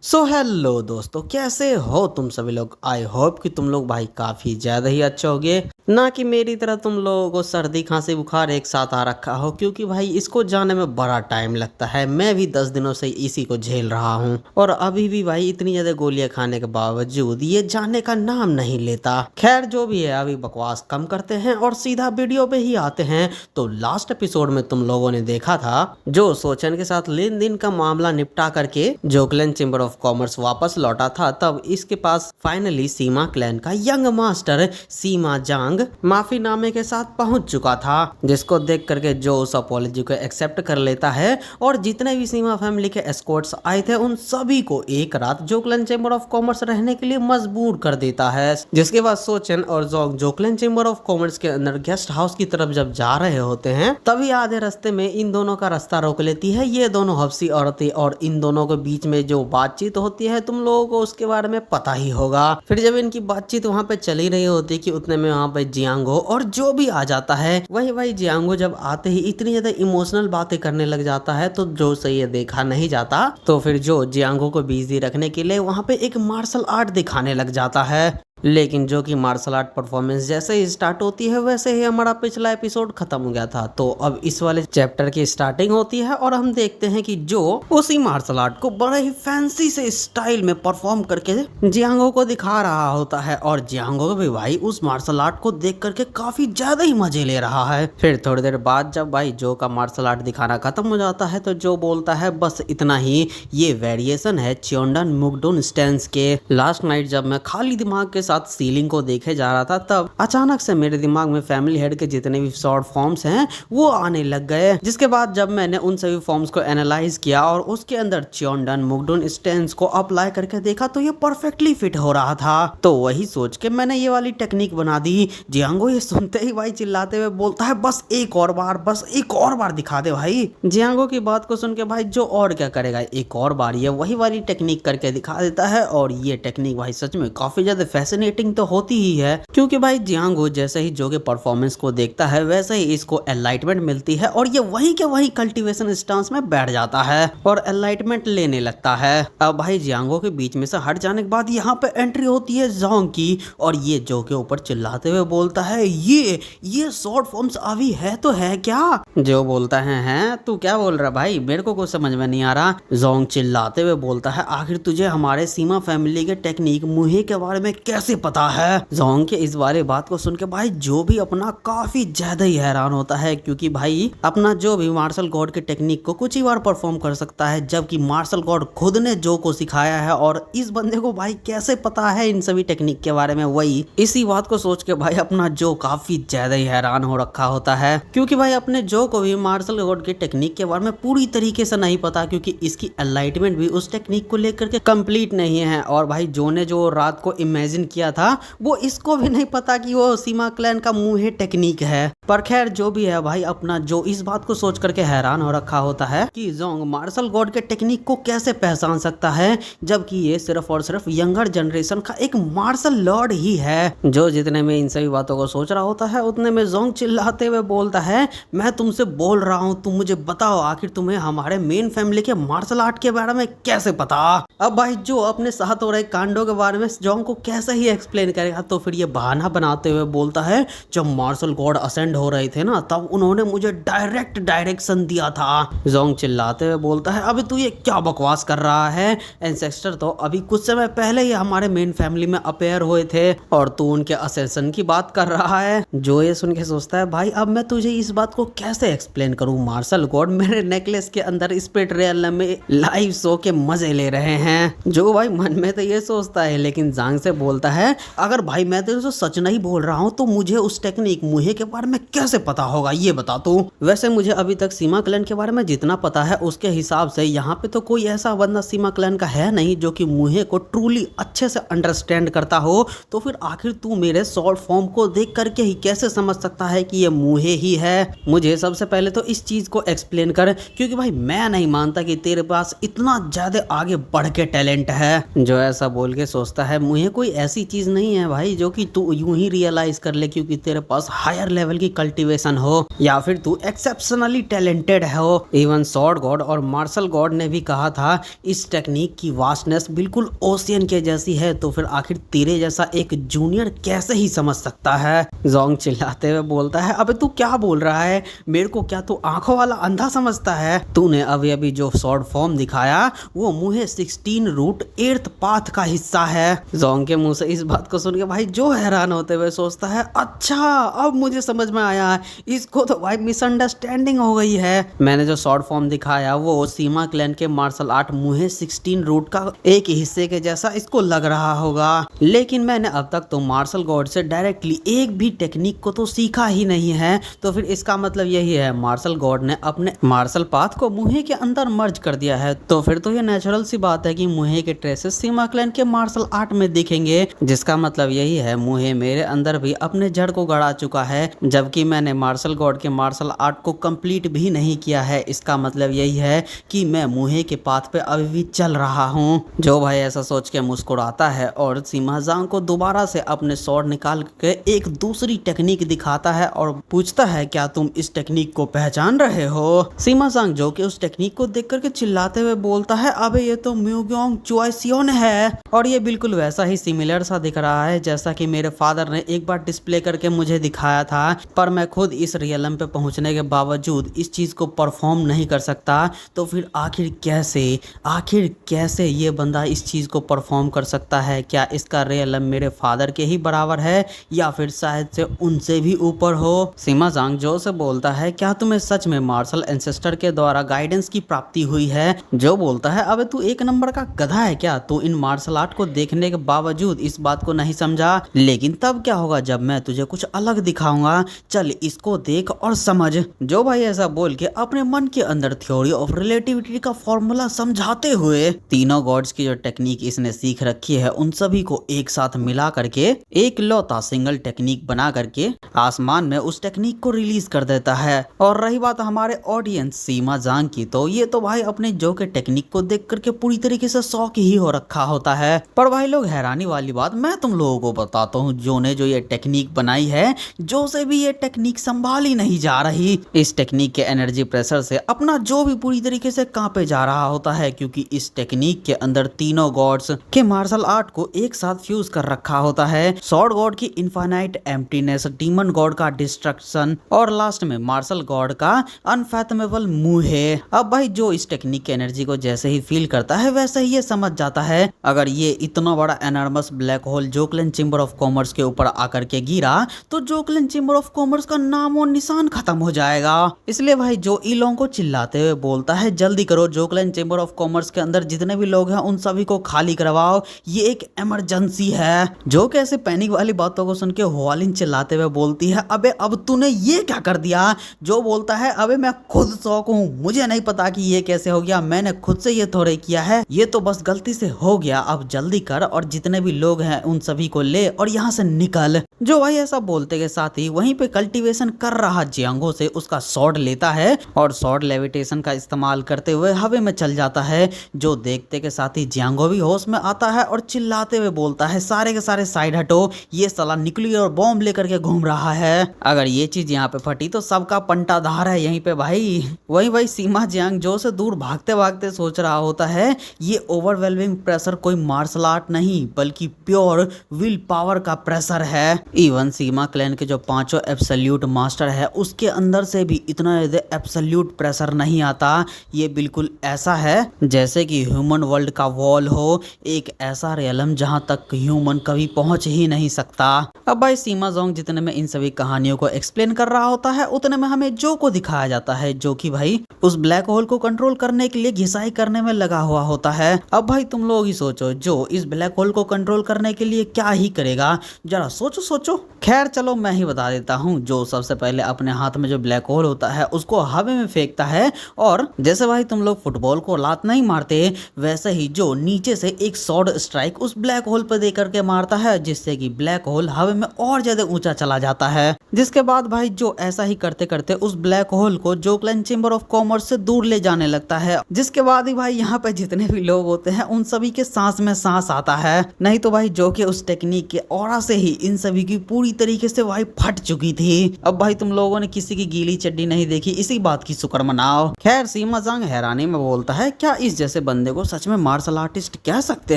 So hello दोस्तों, कैसे हो तुम सभी लोग। आई होप कि तुम लोग भाई काफ़ी ज़्यादा ही अच्छे होगे, ना कि मेरी तरह तुम लोगों को सर्दी खांसी बुखार एक साथ आ रखा हो, क्योंकि भाई इसको जाने में बड़ा टाइम लगता है। मैं भी 10 दिनों से इसी को झेल रहा हूँ और अभी भी भाई इतनी ज़्यादा गोलियां खाने के बावजूद ये जाने का नाम नहीं लेता। खैर जो भी है, अभी बकवास कम करते हैं और सीधा वीडियो पे ही आते हैं। तो लास्ट एपिसोड में तुम लोगों ने देखा था जो सोचन के साथ लेन देन का मामला निपटा करके जोकलन चेंबर ऑफ कॉमर्स वापस लौटा था, तब इसके पास फाइनली सीमा क्लैन का यंग मास्टर सीमा जांग माफीनामे के साथ पहुंच चुका था, जिसको देख करके जो उस अपॉलॉजी को एक्सेप्ट कर लेता है और जितने भी सीमा फैमिली के एस्कॉर्ट्स आए थे उन सभी को एक रात जोकलन चेंबर ऑफ कॉमर्स रहने के लिए मजबूर कर देता है। जिसके बाद सोचन और जोंग जोकलन चेंबर ऑफ कॉमर्स के अंदर गेस्ट हाउस की तरफ जब जा रहे होते हैं, तभी आधे रास्ते में इन दोनों का रास्ता रोक लेती है ये दोनों हफ्सी औरतें। और इन दोनों के बीच में जो बातचीत होती है तुम लोगों को उसके बारे में पता ही होगा। फिर जब इनकी बातचीत वहाँ पे चली रही होती है कि उतने में वहाँ पे जियांगो और जो भी आ जाता है। वही जियांगो जब आते ही इतनी ज्यादा इमोशनल बातें करने लग जाता है, तो जो से ये देखा नहीं जाता, तो फिर जो जियांगो को बिजी रखने के लिए वहाँ पे एक मार्शल आर्ट दिखाने लग जाता है। लेकिन जो कि मार्शल आर्ट परफॉर्मेंस जैसे ही स्टार्ट होती है वैसे ही हमारा पिछला एपिसोड खत्म हो गया था। तो अब इस वाले चैप्टर की स्टार्टिंग होती है और हम देखते हैं कि जो उसी मार्शल आर्ट को बड़े ही फैंसी से स्टाइल में परफॉर्म करके जियांगो को दिखा रहा होता है। और जियांगो भी भाई उस मार्शल आर्ट को देख करके काफी ज्यादा ही मजे ले रहा है। फिर थोड़ी देर बाद जब भाई जो का मार्शल आर्ट दिखाना खत्म हो जाता है, तो जो बोलता है बस इतना ही, ये वेरिएशन है च्योंडन मुगडुन स्टैंस के। लास्ट नाइट जब मैं खाली दिमाग के साथ सीलिंग को देखे जा रहा था, तब अचानक से मेरे दिमाग में फैमिली हेड के जितने भी शॉर्ट फॉर्म्स हैं वो आने लग गए। जिसके बाद जब मैंने उन सभी फॉर्म्स को एनालाइज किया और उसके अंदर च्योंडन मुगडुन स्टैंस को अप्लाई करके देखा, तो ये परफेक्टली फिट हो रहा था। तो वही सोच के मैंने ये वाली टेक्निक बना दी। जियांगो ये सुनते ही भाई चिल्लाते हुए बोलता है बस एक और बार, बस एक और बार दिखा दे भाई। जियांगो की बात को सुन के भाई जो और क्या करेगा, एक और बार ये वही वाली टेक्निक करके दिखा देता है। और ये टेक्निक भाई सच में काफी ज्यादा फैसिनेटिंग तो होती ही है, क्योंकि भाई जियांगो जैसे ही जो के परफॉर्मेंस को देखता है वैसे ही इसको एनलाइटमेंट मिलती है और ये वही के वही कल्टीवेशन स्टांस में बैठ जाता है और एनलाइटमेंट लेने लगता है। अब भाई जियांगो के बीच में से हट जाने के बाद यहाँ पे एंट्री होती है जोंग की, और ये जो के ऊपर चिल्लाते हुए बोलता है ये शॉर्ट फॉर्म्स अभी है तो है क्या। जो बोलता है तू क्या बोल रहा भाई, मेरे को कुछ समझ में नहीं आ रहा। जोंग चिल्लाते हुए बोलता है आखिर तुझे हमारे सीमा फैमिली के टेक्निक मुहे के बारे में कैसे पता है। जोंग के इस वाले बात को सुन के भाई जो भी अपना काफी ज्यादा ही हैरान होता है, क्योंकि भाई अपना जो भी मार्शल गॉड के टेक्निक को कुछ ही बार परफॉर्म कर सकता है, जबकि मार्शल गॉड खुद ने जो को सिखाया है। और इस बंदे को भाई कैसे पता है इन सभी टेक्निक के बारे में। वही इसी बात को सोच के भाई अपना जो काफी ज्यादा ही हैरान हो रखा होता है, क्योंकि भाई अपने जो को भी मार्शल गॉड के टेक्निक के बारे में पूरी तरीके से नहीं पता, क्योंकि इसकी एनलाइटमेंट भी उस टेक्निक को लेकर के कंप्लीट नहीं है। और भाई जो ने जो रात को इमेजिन किया था वो इसको भी नहीं पता कि वो सीमा क्लैन का मुंहे टेक्निक है। पर खैर जो भी है भाई, अपना जो इस बात को सोच करके हैरान हो रखा होता है कि जोंग मार्शल गॉड के टेक्निक को कैसे पहचान सकता है, जबकि ये सिर्फ और सिर्फ यंगर जनरेशन का एक मार्शल लॉर्ड ही है। जो जितने में इन सभी बातों को सोच रहा होता है, उतने में जोंग चिल्लाते हुए बोलता है मैं तुमसे बोल रहा हूँ, तुम मुझे बताओ आखिर तुम्हें हमारे मेन फैमिली के मार्शल आर्ट के बारे में कैसे पता। अब भाई जो अपने साथ हो रहे कांडों के बारे में जोंग को कैसे ही एक्सप्लेन करेगा, तो फिर ये बहाना बनाते हुए बोलता है जब मार्शल गॉड असेंड हो रहे थे ना, तब उन्होंने मुझे डायरेक्ट डायरेक्शन दिया था। जोंग चिल्लाते हुए बोलता है अभी तू ये क्या बकवास कर रहा है, एंसेस्टर तो अभी कुछ समय पहले ही हमारे मेन फैमिली में अपेयर हुए थे और तू उनके असेसन की बात कर रहा है। जो ये सुन के सोचता है भाई अब मैं तुझे इस बात को कैसे एक्सप्लेन करूं, मार्शल गॉड मेरे नेकलेस के अंदर स्पिरिट रियल में लाइव शो के मजे ले रहे हैं। जो भाई मन में तो ये सोचता है, लेकिन जांग से बोलता है अगर भाई मैं तेरे से सच नहीं बोल रहा हूँ तो मुझे उस टेक्निक मुहे के बारे में कैसे पता होगा, ये बता तू। वैसे मुझे अभी तक सीमा क्लैन के बारे में जितना पता है उसके हिसाब से यहाँ पे तो कोई ऐसा बंदा सीमा क्लैन का है नहीं जो कि मुहे को ट्रूली अच्छे से अंडरस्टैंड करता हो, तो फिर आखिर तू मेरे शॉर्ट फॉर्म को देख करके ही कैसे समझ सकता है कि ये मुहे ही है। मुझे सबसे पहले तो इस चीज को एक्सप्लेन कर, क्योंकि भाई मैं नहीं मानता कि तेरे पास इतना ज्यादा आगे बढ़ के टैलेंट है। जो ऐसा बोल के सोचता है मुहे कोई ऐसी ऐसी चीज नहीं है भाई जो कि तू यूं ही रियलाइज कर ले क्योंकि तेरे पास हायर लेवल की कल्टीवेशन हो या फिर तू एक्सेप्शनली टैलेंटेड हो। इवन स्वॉर्ड गॉड और मार्शल गॉड ने भी कहा था इस टेक्निक की वास्टनेस बिल्कुल ओशियन के जैसी है, तो फिर आखिर तेरे जैसा एक जूनियर कैसे ही समझ सकता है। जोंग चिल्लाते हुए बोलता है, अबे तू क्या बोल रहा है, मेरे को क्या तू आंखों वाला अंधा समझता है? तूने अभी अभी जो स्वॉर्ड फॉर्म दिखाया वो मुहे 16 रूट 8th पाथ का हिस्सा है। जोंग के मुंह से इस बात को सुन के भाई जो हैरान होते हुए सोचता है, अच्छा अब मुझे समझ में आया, इसको तो भाई मिसअंडरस्टैंडिंग हो गई है। मैंने जो शॉर्ट फॉर्म दिखाया वो सीमा क्लैन के मार्शल आर्ट मुहे 16 रूट का एक हिस्से के जैसा इसको लग रहा होगा, लेकिन मैंने अब तक तो मार्शल गॉड से डायरेक्टली एक भी टेक्निक को तो सीखा ही नहीं है। तो फिर इसका मतलब यही है मार्शल गॉड ने अपने मार्शल पाथ को मुहे के अंदर मर्ज कर दिया है। तो फिर तो ये नेचुरल सी बात है कि मुहे के ट्रेसेस सीमा क्लैन के मार्शल आर्ट में दिखेंगे, जिसका मतलब यही है मुहे मेरे अंदर भी अपने जड़ को गड़ा चुका है, जबकि मैंने मार्शल गॉड के मार्शल आर्ट को कंप्लीट भी नहीं किया है। इसका मतलब यही है कि मैं मुहे के पाथ पे अभी भी चल रहा हूँ। जो भाई ऐसा सोच के मुस्कुराता है और सीमा जांग को दोबारा से अपने स्वॉर्ड निकाल के एक दूसरी टेक्निक दिखाता है और पूछता है, क्या तुम इस टेक्निक को पहचान रहे हो? सीमा जांग जो कि उस टेक्निक को देख करके चिल्लाते हुए बोलता है, अबे ये तो म्यूग्योंग चुआइसियोन है और ये बिल्कुल वैसा ही सिमिलर सा दिख रहा है जैसा कि मेरे फादर ने एक बार डिस्प्ले करके मुझे दिखाया था, पर मैं खुद इस रियलम पे पहुंचने के बावजूद इस चीज को परफॉर्म नहीं कर सकता। तो फिर आखिर कैसे ये बंदा इस चीज को परफॉर्म कर सकता है? क्या इसका रियलम मेरे फादर के ही बराबर है या फिर शायद से उनसे भी ऊपर हो? सीमा जांग जो से बोलता है, क्या तुम्हें सच में मार्शल एंसेस्टर के द्वारा गाइडेंस की प्राप्ति हुई है? जो बोलता है, अबे तू एक नंबर का गधा है क्या? तू इन मार्शल आर्ट को देखने के बावजूद इस बात को नहीं समझा, लेकिन तब क्या होगा जब मैं तुझे कुछ अलग दिखाऊंगा, चल इसको देख और समझ। जो भाई ऐसा बोल के अपने मन के अंदर थ्योरी ऑफ रिलेटिविटी का फॉर्मूला समझाते हुए तीनों गॉड्स की जो टेक्निक इसने सीख रखी है उन सभी को एक साथ मिला करके एक लौता सिंगल टेक्निक बना करके आसमान में उस टेक्निक को रिलीज कर देता है। और रही बात हमारे ऑडियंस सीमा जांग की, तो ये तो भाई अपने जो के टेक्निक को देख करके पूरी तरीके से शौक ही हो रखा होता है। पर भाई लोग हैरानी वाली बात मैं तुम लोगों को बताता हूँ, जो ने जो ये टेक्निक बनाई है, जो से भी ये टेक्निक संभाल ही नहीं जा रही। इस टेक्निक के एनर्जी प्रेशर से अपना जो भी पूरी तरीके से कांपे जा रहा होता है, क्योंकि इस टेक्निक के अंदर तीनों गॉड्स के मार्शल आर्ट को एक साथ फ्यूज कर रखा होता है। स्वॉर्ड गॉड की इनफाइनाइट एम्प्टीनेस, डीमन गॉड का डिस्ट्रक्शन और लास्ट में मार्शल गॉड का अनफैथमेबल मुहे। अब भाई जो इस टेक्निक की एनर्जी को जैसे ही फील करता है वैसे ही ये समझ जाता है, अगर ये इतना बड़ा एनॉर्मस ब्लैक होल जोकलन चेंबर ऑफ कॉमर्स के ऊपर आकर के गिरा तो जोकलन चेंबर ऑफ कॉमर्स का नाम और निशान खत्म हो जाएगा। इसलिए भाई जो इलोंग को चिल्लाते हुए बोलता है, जल्दी करो, जोकलन चेंबर ऑफ कॉमर्स के अंदर जितने भी लोग हैं उन सभी को खाली करवाओ, ये एक इमरजेंसी है। जो कैसे पैनिक वाली बातों को सुन के हुआलिन चिल्लाते हुए बोलती है, अबे अब तूने ये क्या कर दिया? जो बोलता है, अबे मैं खुद शौक हूँ, मुझे नहीं पता कि ये कैसे हो गया, मैंने खुद से ये थोड़े किया है, ये तो बस गलती से हो गया, अब जल्दी कर और जितने भी लोग हैं उन सभी को ले और यहाँ से निकल। जो भाई ऐसा बोलते के साथ ही वहीं पे कल्टीवेशन कर रहा जियांगो से उसका स्वॉर्ड लेता है और स्वॉर्ड लेविटेशन का इस्तेमाल करते हुए हवा में चल जाता है। जो देखते के साथ ही जियांगो भी होश में आता है और चिल्लाते हुए बोलता है, सारे के सारे साइड हटो, ये साला न्यूक्लियर बॉम्ब लेकर के घूम रहा है, अगर ये चीज यहाँ पे फटी तो सबका पंटाधार है यहीं पे भाई। वहीं भाई सीमा जियांग जो से दूर भागते भागते सोच रहा होता है, ये ओवरवेलमिंग प्रेशर कोई मार्शल आर्ट नहीं बल्कि प्योर विल पावर का प्रेशर है। इवन सीमा क्लैन के जो पांचों एब्सोल्यूट मास्टर है उसके अंदर से भी इतना एब्सोल्यूट प्रेशर नहीं आता। ये बिल्कुल ऐसा है जैसे कि ह्यूमन वर्ल्ड का वॉल हो, एक ऐसा रियलम जहां तक ह्यूमन कभी पहुंच ही नहीं सकता। अब भाई सीमा जोंग जितने में इन सभी कहानियों को एक्सप्लेन कर रहा होता है उतने में हमें जो को दिखाया जाता है, जो कि भाई उस ब्लैक होल को कंट्रोल करने के लिए घिसाई करने में लगा हुआ होता है। अब भाई तुम लोग ही सोचो, जो इस ब्लैक होल को कंट्रोल करने के लिए क्या ही करेगा, जरा सोचो सोचो। खैर चलो मैं ही बता देता हूँ। जो सबसे पहले अपने हाथ में जो ब्लैक होल होता है उसको हवा में फेंकता है, और जैसे भाई तुम लोग फुटबॉल को लात नहीं मारते वैसे ही जो नीचे से एक स्वॉर्ड स्ट्राइक उस ब्लैक होल पर दे करके मारता है, जिससे कि ब्लैक होल हवा में और ज्यादा ऊंचा चला जाता है। जिसके बाद भाई जो ऐसा ही करते करते उस ब्लैक होल को जोकलन चेंबर ऑफ कॉमर्स से दूर ले जाने लगता है। जिसके बाद ही भाई यहाँ पे जितने भी लोग होते हैं उन सभी के सांस में सांस आता है। नहीं तो भाई जो कि उस टेक्निक के ऑरा से ही इन सभी की पूरी तरीके से भाई फट चुकी थी। अब भाई तुम लोगों ने किसी की गीली चड्डी नहीं देखी, इसी बात की शुक्र मनाओ। खैर सीमा जांग हैरानी में बोलता है, क्या इस जैसे बंदे को सच में मार्शल आर्टिस्ट कह सकते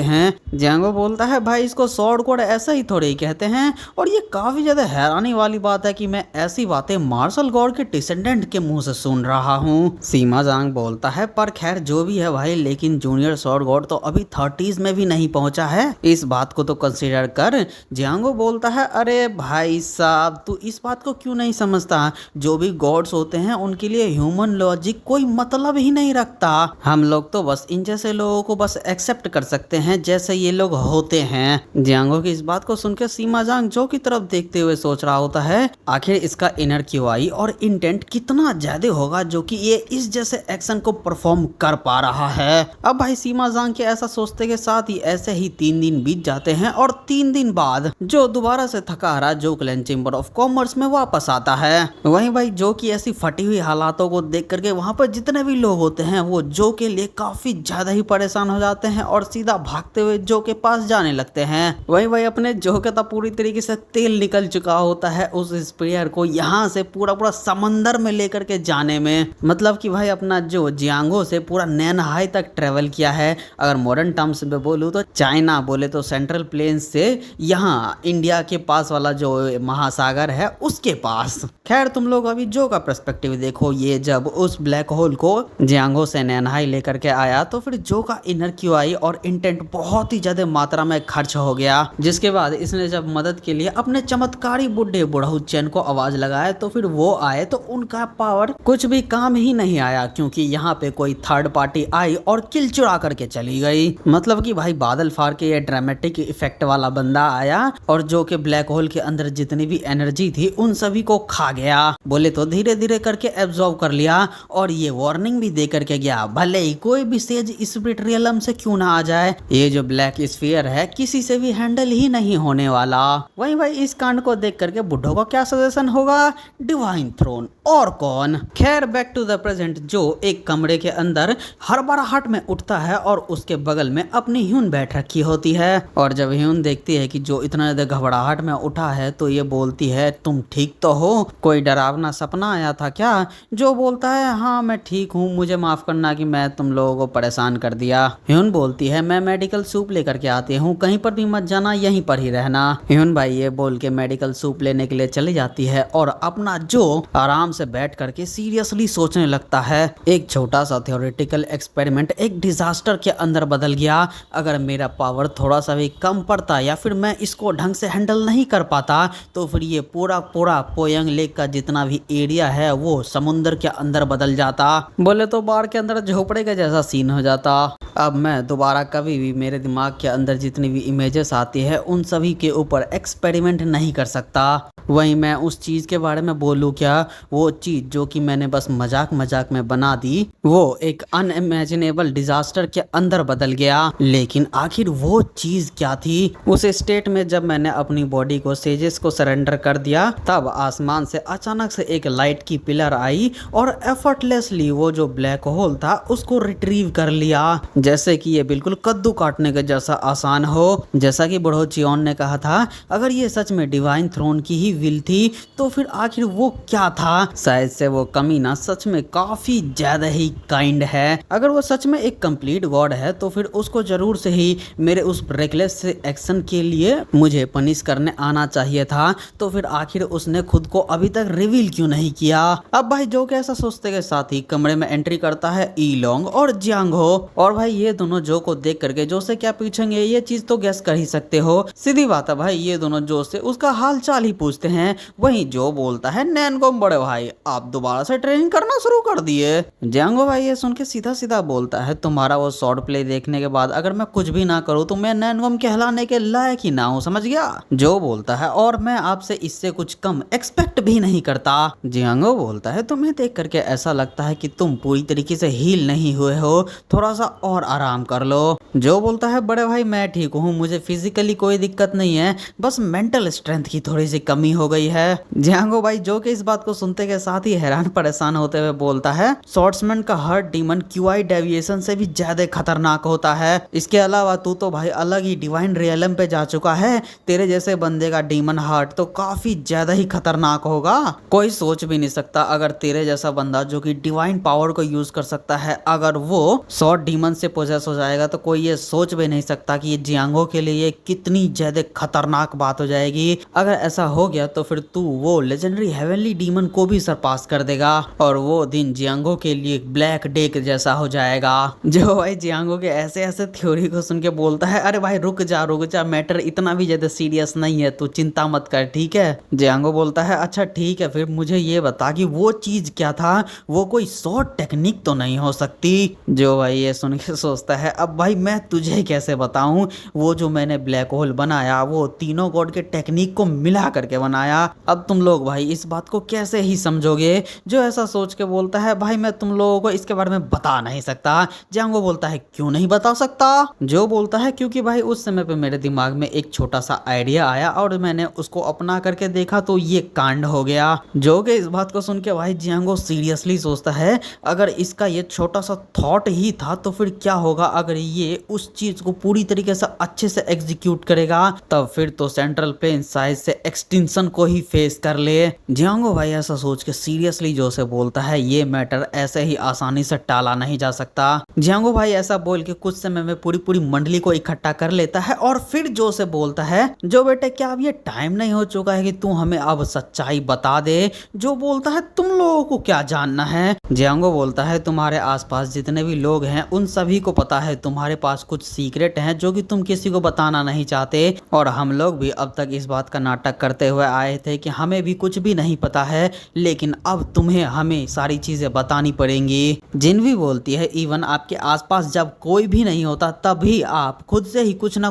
हैं? जियांगो बोलता है, भाई इसको स्वॉर्ड कोड ऐसा ही थोड़े ही कहते हैं, और ये काफी ज्यादा हैरानी वाली बात है कि मैं ऐसी बातें मार्शल गॉड के डिसेंडेंट के मुंह से सुन रहा हूँ। सीमा जांग बोलता है, पर खैर जो भी है भाई, लेकिन जूनियर स्वॉर्ड गॉड तो अभी 30s में भी नहीं पहुंचा है, इस बात को तो कंसीडर कर। जियांगो बोलता है, अरे भाई साहब तू इस बात को क्यों नहीं समझता, जो भी गॉड्स होते हैं उनके लिए ह्यूमन लॉजिक कोई मतलब ही नहीं रखता। हम लोग तो बस इन जैसे लोगों को बस एक्सेप्ट कर सकते हैं जैसे ये लोग होते हैं। जियांगो की इस बात को सुनकर सीमा जांग जो की तरफ देखते हुए सोच रहा होता है, आखिर इसका इनर क्यूआई और इंटेंट कितना ज्यादा होगा जो कि ये इस जैसे एक्शन को परफॉर्म कर पा रहा है। अब भाई सीमा जांग के ऐसा सोचते के साथ ही ऐसे ही 3 दिन बीत जाते हैं, और 3 दिन बाद जो दोबारा से थका हारा जो क्लैन चेंबर ऑफ कॉमर्स में वापस आता है। वहीं भाई जो की ऐसी फटी हुई हालातों को देख करके वहां पर जितने भी लोग होते हैं वो जो के लिए काफी ज्यादा ही परेशान हो जाते हैं और सीधा भागते हुए जो के पास जाने लगते हैं। वहीं भाई अपने जो के तो पूरी तरीके से तेल निकल चुका होता है उस स्प्रेयर को यहाँ से पूरा पूरा समंदर में लेकर के जाने में। मतलब कि भाई अपना जो जियांगो से पूरा नैनहाई तक ट्रेवल किया है, अगर मॉडर्न टर्म्स में बोलूँ तो चाइना बोले तो सेंट्रल प्लेन से यहाँ इंडिया के पास वाला जो महासागर है उसके पास। खैर तुम लोग अभी जो का पर्सपेक्टिव देखो, ये जब उस ब्लैक होल को जियांगो से नैनहाई लेकर के आया तो फिर जो का इनर क्यूआई और इंटेंट बहुत ही ज्यादा मात्रा में खर्च हो गया, जिसके बाद इसने जब मदद के लिए अपने चमत्कारी बुढ़े बुढ़ऊ चैन को आवाज लगाया तो फिर वो आए तो उनका पावर कुछ भी काम ही नहीं आया, क्योंकि यहाँ पे कोई थर्ड पार्टी आई और किल चुरा करके चली गई। मतलब कि भाई बादल फाड़ के ये ड्रामेटिक इफेक्ट वाला बंदा आया और जो कि ब्लैक होल के अंदर जितनी भी एनर्जी थी उन सभी को खा गया, बोले तो धीरे धीरे करके एब्जॉर्ब कर लिया, और ये वार्निंग भी दे करके गया, भले ही कोई भी सेज स्पिरिट रियलम से क्यों ना आ जाए, ये जो ब्लैक स्फीयर है किसी से भी हैंडल ही नहीं होने वाला। वहीं भाई इस कांड को देख करके बुड्ढों का क्या सजेशन होगा, डिवाइन थ्रोन और कौन। खैर बैक टू द प्रेजेंट, जो एक कमरे के अंदर हड़बड़ाहट में उठता है और उसके बगल में अपनी ह्यून बैठ रखी होती है, और जब ह्यून देखती है कि जो इतना ज्यादा घबराहट में उठा है तो ये बोलती है, तुम ठीक तो हो, कोई डरावना सपना आया था क्या? जो बोलता है, हाँ मैं ठीक हूँ, मुझे माफ करना कि मैं तुम लोगों को परेशान कर दिया। ह्यून बोलती है, मैं मेडिकल सूप लेकर के आती हूँ, कहीं पर भी मत जाना, यहीं पर ही रहना। ह्यून भाई ये बोल के मेडिकल सूप लेने के लिए चली जाती है और अपना जो आराम से बैठ करके सीरियसली सोचने लगता है, एक छोटा सा थ्योरेटिकल एक्सपेरिमेंट एक डिजास्टर के अंदर बदल गया, अगर मेरा पावर थोड़ा सा भी कम पड़ता या फिर मैं इसको ढंग से हैंडल नहीं कर पाता तो फिर ये पूरा पूरा पोयंग लेक का जितना भी एरिया है वो समुद्र के अंदर बदल जाता, बोले तो बाढ़ के अंदर झोपड़े का जैसा सीन हो जाता। अब मैं दोबारा कभी भी मेरे दिमाग के अंदर जितनी भी इमेजेस आती है उन सभी के ऊपर एक्सपेरिमेंट नहीं कर सकता। वहीं मैं उस चीज़ के बारे में बोलूँ क्या, वो चीज़ जो कि मैंने बस मजाक मजाक में बना दी वो एक अनइमेजिनेबल डिजास्टर के अंदर बदल गया। लेकिन आखिर वो चीज़ क्या थी? उस स्टेट में जब मैंने अपनी बॉडी को सेजेस को सरेंडर कर दिया तब आसमान से अचानक से एक लाइट की पिलर आई और एफर्टलेसली वो जो ब्लैक होल था उसको रिट्रीव कर लिया, जैसे कि ये बिल्कुल कद्दू काटने के जैसा आसान हो। जैसा कि बुढ़ो चियोन ने कहा था, अगर ये सच में डिवाइन थ्रोन की ही विल थी तो फिर आखिर वो क्या था? शायद से वो कमीना सच में काफी ज्यादा ही काइंड है। अगर वो सच में एक कंप्लीट गॉड है तो फिर उसको जरूर से ही मेरे उस रेकलेस एक्शन के लिए मुझे पनिश करने आना चाहिए था, तो फिर आखिर उसने खुद को अभी तक रिवील क्यों नहीं किया? अब भाई जो के ऐसा सोचते के साथ ही कमरे में एंट्री करता है ई लोंग और जियांगो, और भाई ये दोनों जो को देख करके जो से क्या पूछेंगे ये चीज तो गैस कर ही सकते हो, सीधी बात है भाई, ये दोनों जो से उसका हाल चाल ही पूछते हैं। वहीं जो बोलता है, नैनगोम बड़े भाई आप दोबारा से ट्रेनिंग करना शुरू कर दिए। जियांगो भाई ये सुन के सीधा सीधा बोलता है, तुम्हारा वो शॉर्ट प्ले देखने के बाद अगर मैं कुछ भी ना करूँ तो मैं नैनगोम कहलाने के लायक ही ना हूँ, समझ गया? जो बोलता है, और मैं आपसे इससे कुछ कम एक्सपेक्ट भी नहीं करता। जियांगो बोलता है, तुम्हें देख करके ऐसा लगता है कि तुम पूरी तरीके से हील नहीं हुए हो, थोड़ा सा और आराम कर लो। जो बोलता है, बड़े भाई मैं ठीक हूँ, मुझे फिजिकली कोई दिक्कत नहीं है, बस मेंटल स्ट्रेंथ की थोड़ी सी कमी हो गई है। जियांगो भाई जो कि इस बात को सुनते के साथ ही हैरान परेशान होते हुए बोलता है, स्वॉर्ड्समैन का हर्ट डीमन क्यूआई डेविएशन से भी ज्यादा खतरनाक होता है, इसके अलावा तू तो भाई अलग ही डिवाइन रियलम पे जा चुका है, तेरे जैसे बंदे का डीमन हार्ट तो काफी ज्यादा ही खतरनाक होगा। कोई सोच भी नहीं सकता अगर तेरे जैसा बंदा जो कि डिवाइन पावर को यूज कर सकता है, अगर वो सॉर्ड डीमन से पोजेस हो जाएगा तो कोई ये सोच भी नहीं सकता कि ये जियांगो के लिए कितनी ज्यादा खतरनाक बात हो जाएगी। अगर ऐसा हो गया तो फिर तू वो लेजेंडरी हेवनली डीमन को भी सरपास कर देगा और वो दिन जियांगो के लिए ब्लैक डे जैसा हो जाएगा। जो भाई जियांगो के ऐसे ऐसे थ्योरी को सुन के बोलता है, अरे भाई रुक जा, मैटर इतना भी ज्यादा सीरियस नहीं है, तू चिंता मत कर, ठीक है। जियांगो बोलता है अच्छा ठीक है, फिर मुझे ये बता कि वो चीज क्या था, वो कोई शॉर्ट टेक्निक तो नहीं हो सकती। जो भाई ये सुन के सोचता है अब भाई मैं तुझे कैसे बताऊं, वो जो मैंने ब्लैक होल बनाया वो तीनों गॉड के टेक्निक को मिला करके बनाया, अब तुम लोग भाई इस बात को कैसे ही समझोगे। जो ऐसा सोच के बोलता है भाई मैं तुम लोगों को इसके बारे में बता नहीं सकता। जियांगो बोलता है क्यों नहीं बता सकता। जो बोलता है क्योंकि भाई उस समय पे मेरे दिमाग में एक छोटा सा आइडिया आया और मैंने उसको अपना करके देखा तो ये कांड हो गया। जो कि इस बात को सुन के भाई जियांगो सीरियसली सोचता है अगर इसका ये छोटा सा थॉट ही था तो फिर क्या होगा अगर ये उस चीज को पूरी तरीके से अच्छे से एग्जीक्यूट करेगा, तब फिर तो सेंट्रल प्लेन साइज से एक्सटिंक्शन को ही फेस कर ले। जियांगो भाई ऐसा सोच के सीरियसली जो से बोलता है ये मैटर ऐसे ही आसानी से टाला नहीं जा सकता। जियांगो भाई ऐसा बोल के कुछ समय में पूरी पूरी मंडली को इकट्ठा कर लेता है और फिर जो से बोलता है जो बेटे क्या अब ये टाइम नहीं हो चुका है कि तू हमें अब सच्चाई बता दे। जो बोलता है तुम लोगों को क्या जानना है। जियांगो बोलता है तुम्हारे आसपास जितने भी लोग हैं उन सभी को पता है तुम्हारे पास कुछ सीक्रेट हैं जो कि तुम किसी को बताना नहीं चाहते, और हम लोग भी अब तक इस बात का नाटक करते हुए आए थे कि हमें भी कुछ भी नहीं पता है, लेकिन अब तुम्हें हमें सारी चीजें बतानी पड़ेंगी। जिन भी बोलती है इवन आपके आसपास जब कोई भी नहीं होता तभी आप खुद से ही कुछ ना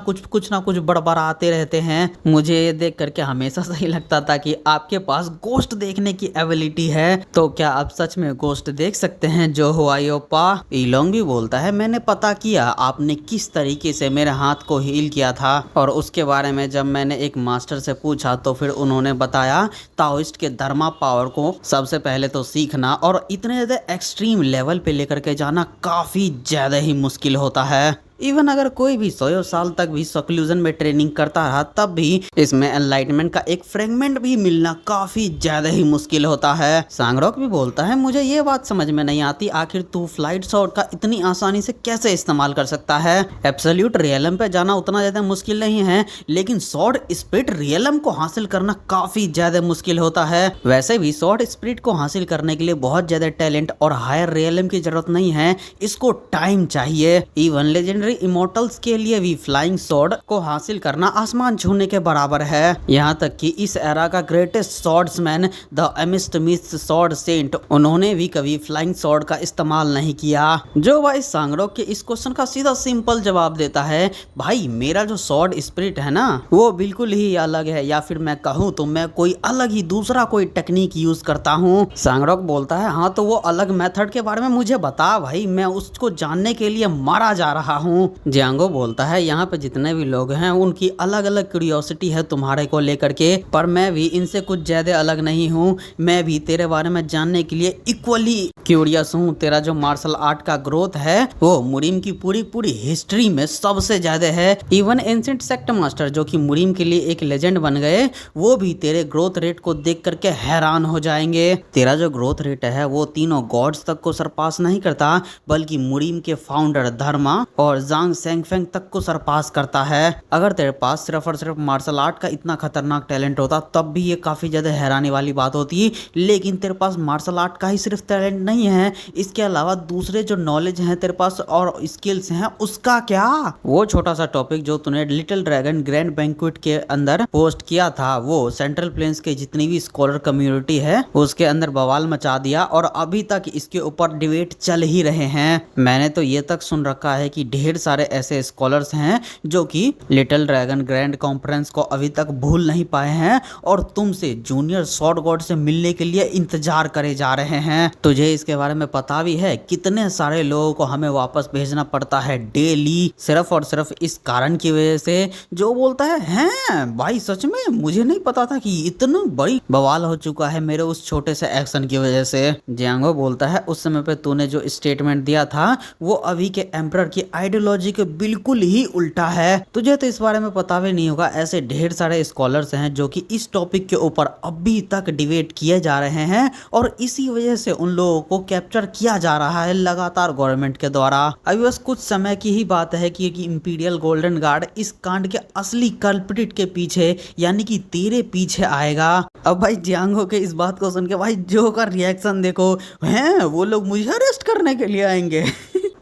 कुछ बड़बड़ाते रहते हैं। मुझे ये देख करके हमेशा सही लगता था कि आपके पास गोश्त देखने की एबिलिटी है, तो क्या आप सच में गोश्त देख सकते हैं जो हुआई ओप्पा। इलोंग भी बोलता है मैंने पता किया आपने किस तरीके से मेरे हाथ को हील किया था, और उसके बारे में जब मैंने एक मास्टर से पूछा तो फिर उन्होंने बताया ताओइस्ट के धर्मा पावर को सबसे पहले तो सीखना और इतने ज्यादा एक्सट्रीम लेवल पे लेकर के जाना काफी ज्यादा ही मुश्किल होता है। इवन अगर कोई भी 100 साल तक भी सक्लूजन में ट्रेनिंग करता रहा तब भी इसमें एनलाइटमेंट का एक फ्रेगमेंट भी मिलना काफी ज्यादा ही मुश्किल होता है। सांगरोक भी बोलता है मुझे ये बात समझ में नहीं आती आखिर तू फ्लाइट शॉट का इतनी आसानी से कैसे इस्तेमाल कर सकता है। एब्सोल्यूट रियलम पे जाना उतना ज्यादा मुश्किल नहीं है, लेकिन शॉर्ट स्पिरिट रियलम को हासिल करना काफी ज्यादा मुश्किल होता है। वैसे भी शॉर्ट स्पिरिट को हासिल करने के लिए बहुत ज्यादा टैलेंट और हायर रियलम की जरूरत नहीं है, इसको टाइम चाहिए। इवन लेजेंडरी इमोर्टल्स के लिए भी फ्लाइंग स्वॉर्ड को हासिल करना आसमान छूने के बराबर है। यहाँ तक कि इस एरा का ग्रेटेस्ट स्वॉर्ड्समैन द एमिस्टमिस्ट स्वॉर्ड सेंट, उन्होंने भी कभी फ्लाइंग स्वॉर्ड का इस्तेमाल नहीं किया। जो भाई सांगरोक के इस क्वेश्चन का सीधा सिंपल जवाब देता है भाई मेरा जो स्वॉर्ड स्पिरिट है ना वो बिल्कुल ही अलग है, या फिर मैं कहूँ तो मैं कोई अलग ही दूसरा कोई टेक्निक यूज करता हूँ। सांगरोक बोलता है हाँ तो वो अलग मेथड के बारे में मुझे बता भाई, मैं उसको जानने के लिए मारा जा रहा हूँ। जियांगो बोलता है यहाँ पे जितने भी लोग हैं उनकी अलग अलग क्यूरियोसिटी है तुम्हारे को लेकर के, पर मैं भी इनसे कुछ ज्यादा अलग नहीं हूँ, मैं भी तेरे बारे में जानने के लिए इक्वली क्यूरियस हूँ। तेरा जो मार्शल आर्ट का ग्रोथ है वो मुरीम की पूरी पूरी हिस्ट्री में सबसे ज्यादा है। इवन एंशिएंट सेक्ट मास्टर जो कि मुरीम के लिए एक लेजेंड बन गए वो भी तेरे ग्रोथ रेट को देख करके हैरान हो जाएंगे। तेरा जो ग्रोथ रेट है वो तीनों गॉड्स तक को सरपास नहीं करता, बल्कि मुरीम के फाउंडर धर्मा और जांग सेंगफेंग तक को सरपास करता है। अगर तेरे पास सिर्फ और सिर्फ मार्शल आर्ट का इतना खतरनाक टैलेंट होता तब भी ये काफी ज्यादा हैरानी वाली बात होती, लेकिन तेरे पास मार्शल आर्ट का ही सिर्फ टैलेंट नहीं है, इसके अलावा दूसरे जो नॉलेज है तेरे पास और स्किल्स हैं उसका क्या। वो छोटा सा टॉपिक जो तूने लिटिल ड्रैगन ग्रैंड बैंक्वेट के अंदर पोस्ट किया था वो सेंट्रल प्लेन्स के जितनी भी स्कॉलर कम्युनिटी है उसके अंदर बवाल मचा दिया, और अभी तक इसके ऊपर डिबेट चल ही रहे हैं। मैंने तो ये तक सुन रखा है कि ढेर सारे ऐसे स्कॉलर्स हैं जो कि लिटिल ड्रैगन ग्रैंड कॉन्फ्रेंस को अभी तक भूल नहीं पाए हैं और तुमसे जूनियर स्वॉर्ड गॉड से मिलने के लिए इंतजार करे जा रहे हैं। तुझे इसके बारे में पता भी है कितने सारे लोगों को हमें वापस भेजना पड़ता है डेली, सिर्फ और सिर्फ इस कारण की वजह से। जो बोलता है हैं भाई सच में मुझे नहीं पता था कि इतना बड़ी बवाल हो चुका है मेरे उस छोटे से एक्शन की वजह से। जियांगो बोलता है उस समय पे तूने जो स्टेटमेंट दिया था वो अभी के एम्परर की आइडियोलॉजी आइडियोलॉजी के बिल्कुल ही उल्टा है। तुझे तो इस बारे में पता भी नहीं होगा, ऐसे ढेर सारे स्कॉलर्स हैं जो कि इस टॉपिक के ऊपर अभी तक डिबेट किए जा रहे हैं और इसी वजह से उन लोगों को कैप्चर किया जा रहा है लगातार गवर्नमेंट के द्वारा। अभी बस कुछ समय की ही बात है कि इंपीरियल गोल्डन गार्ड इस कांड के असली कल्प्रिट के पीछे यानी कि तेरे पीछे आएगा। अब भाई जियांगो के इस बात को सुन के भाई जो का रिएक्शन देखो, हैं वो लोग मुझे अरेस्ट करने के लिए आएंगे।